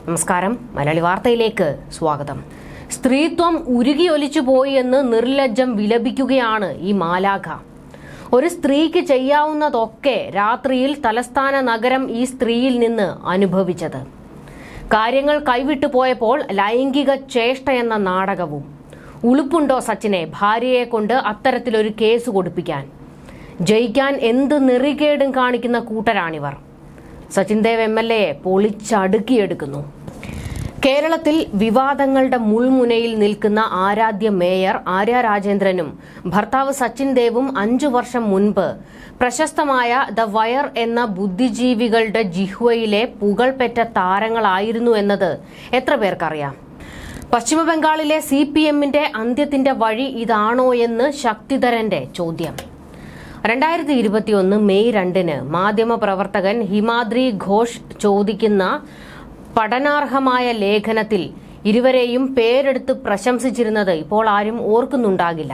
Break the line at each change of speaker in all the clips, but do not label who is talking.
നമസ്കാരം, മലയാളി വാർത്തയിലേക്ക് സ്വാഗതം. സ്ത്രീത്വം ഉരുകിയൊലിച്ചു പോയി എന്ന് നിർലജ്ജം വിലപിക്കുകയാണ് ഈ മാലാഖ. ഒരു സ്ത്രീക്ക് ചെയ്യാവുന്നതൊക്കെ രാത്രിയിൽ തലസ്ഥാന നഗരം ഈ സ്ത്രീയിൽ നിന്ന് അനുഭവിച്ചത്. കാര്യങ്ങൾ കൈവിട്ടു പോയപ്പോൾ ലൈംഗിക ചേഷ്ട എന്ന നാടകവും. ഉളുപ്പുണ്ടോ സച്ചിനെ ഭാര്യയെ കൊണ്ട് അത്തരത്തിലൊരു കേസ് കൊടുപ്പിക്കാൻ? ജയിക്കാൻ എന്ത് നെറികേടും കാണിക്കുന്ന കൂട്ടരാണിവർ. സച്ചിൻ ദേവ് MLA പൊളിച്ചടുക്കിയെടുക്കുന്നു. കേരളത്തിൽ വിവാദങ്ങളുടെ മുൾമുനയിൽ നിൽക്കുന്ന ആരാധ്യ മേയർ ആര്യ രാജേന്ദ്രനും ഭർത്താവ് സച്ചിൻ ദേവും 5 വർഷം മുൻപ് പ്രശസ്തമായ ദ വയർ എന്ന ബുദ്ധിജീവികളുടെ ജിഹ്വയിലെ പുകൾപെറ്റ താരങ്ങളായിരുന്നു എന്നത് എത്ര പേർക്കറിയാം? പശ്ചിമബംഗാളിലെ CPMന്റെ അന്ത്യത്തിന്റെ വഴി ഇതാണോ എന്ന് ശക്തിധരന്റെ ചോദ്യം. 2021 മെയ് 2 മാധ്യമപ്രവർത്തകൻ ഹിമാദ്രി ഘോഷ് ചോദിക്കുന്ന പഠനാർഹമായ ലേഖനത്തിൽ ഇരുവരെയും പേരെടുത്ത് പ്രശംസിച്ചിരുന്നത് ഇപ്പോൾ ആരും ഓർക്കുന്നുണ്ടാകില്ല.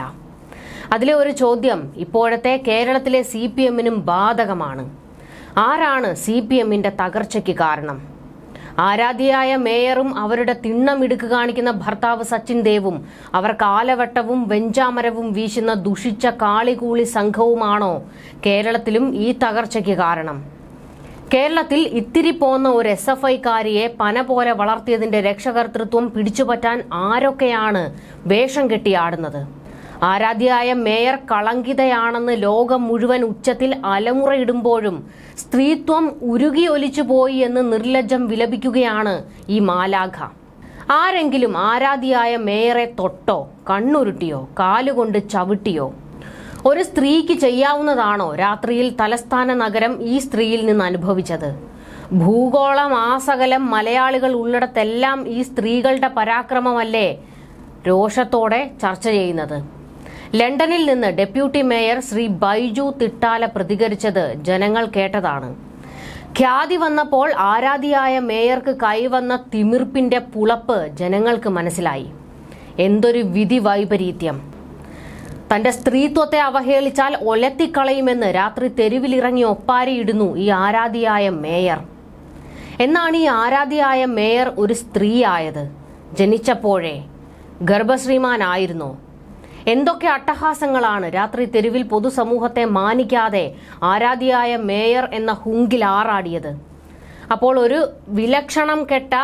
അതിലെ ഒരു ചോദ്യം ഇപ്പോഴത്തെ കേരളത്തിലെ CPMനും ബാധകമാണ്. ആരാണ് CPMന്റെ തകർച്ചയ്ക്ക് കാരണം? ആരാധ്യയായ മേയറും അവരുടെ തിണ്ണമിടുക്ക് കാണിക്കുന്ന ഭർത്താവ് സച്ചിൻ ദേവും അവർ കാലവട്ടവും വെഞ്ചാമരവും വീശുന്ന ദുഷിച്ച കാളികൂളി സംഘവുമാണോ കേരളത്തിലും ഈ തകർച്ചയ്ക്ക് കാരണം? കേരളത്തിൽ ഇത്തിരി പോന്ന ഒരു SFIക്കാരിയെ പന പോലെ വളർത്തിയതിന്റെ രക്ഷകർതൃത്വം പിടിച്ചുപറ്റാൻ ആരൊക്കെയാണ് വേഷം കെട്ടിയാടുന്നത്? ആരാധ്യയായ മേയർ കളങ്കിതയാണെന്ന് ലോകം മുഴുവൻ ഉച്ചത്തിൽ അലമുറയിടുമ്പോഴും സ്ത്രീത്വം ഉരുകിയൊലിച്ചു പോയി എന്ന് നിർലജ്ജം വിലപിക്കുകയാണ് ഈ മാലാഖ. ആരെങ്കിലും ആരാധ്യയായ മേയറെ തൊട്ടോ, കണ്ണുരുട്ടിയോ, കാലുകൊണ്ട് ചവിട്ടിയോ? ഒരു സ്ത്രീക്ക് ചെയ്യാവുന്നതാണോ രാത്രിയിൽ തലസ്ഥാന നഗരം ഈ സ്ത്രീയിൽ നിന്ന് അനുഭവിച്ചത്? ഭൂഗോളം ആസകലം മലയാളികൾ ഉള്ളിടത്തെല്ലാം ഈ സ്ത്രീകളുടെ പരാക്രമമല്ലേ രോഷത്തോടെ ചർച്ച ചെയ്യുന്നത്? ലണ്ടനിൽ നിന്ന് ഡെപ്യൂട്ടി മേയർ ശ്രീ ബൈജു തിട്ടാല പ്രതികരിച്ചത് ജനങ്ങൾ കേട്ടതാണ്. ഖ്യാതി വന്നപ്പോൾ ആരാധ്യയായ മേയർക്ക് കൈവന്ന തിമിർപ്പിന്റെ പുളപ്പ് ജനങ്ങൾക്ക് മനസ്സിലായി. എന്തൊരു വിധി വൈപരീത്യം! തന്റെ സ്ത്രീത്വത്തെ അവഹേളിച്ചാൽ ഒലത്തിക്കളയുമെന്ന് രാത്രി തെരുവിലിറങ്ങി ഒപ്പാരിയിടുന്നു ഈ ആരാധ്യയായ മേയർ. എന്നാണ് ഈ ആരാധ്യയായ മേയർ ഒരു സ്ത്രീയായത്? ജനിച്ചപ്പോഴേ ഗർഭശ്രീമാനായിരുന്നോ? എന്തൊക്കെ അട്ടഹാസങ്ങളാണ് രാത്രി തെരുവിൽ പൊതുസമൂഹത്തെ മാനിക്കാതെ ആരാധ്യയായ മേയർ എന്ന ഹുങ്കിൽ ആറാടിയത്. അപ്പോൾ ഒരു വിലക്ഷണം കെട്ട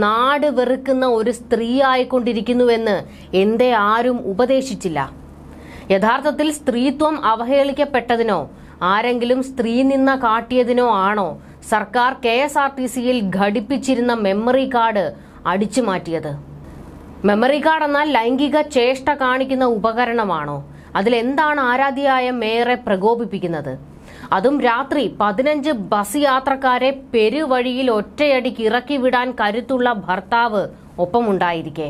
നാട് വെറുക്കുന്ന ഒരു സ്ത്രീ ആയിക്കൊണ്ടിരിക്കുന്നുവെന്ന് എന്തേ ആരും ഉപദേശിച്ചില്ല? യഥാർത്ഥത്തിൽ സ്ത്രീത്വം അവഹേളിക്കപ്പെട്ടതിനോ ആരെങ്കിലും സ്ത്രീ നിന്ന കാട്ടിയതിനോ ആണോ സർക്കാർ KSRTCയിൽ ഘടിപ്പിച്ചിരുന്ന മെമ്മറി കാർഡ് അടിച്ചു മാറ്റിയത്? മെമ്മറി കാർഡ് എന്നാൽ ലൈംഗിക ചേഷ്ട കാണിക്കുന്ന ഉപകരണമാണോ? അതിലെന്താണ് ആരാധ്യയായ മേയറെ പ്രകോപിപ്പിക്കുന്നത്? അതും രാത്രി 15 ബസ് യാത്രക്കാരെ പെരുവഴിയിൽ ഒറ്റയടിക്ക് ഇറക്കി വിടാൻ കരുത്തുള്ള ഭർത്താവ് ഒപ്പമുണ്ടായിരിക്കെ.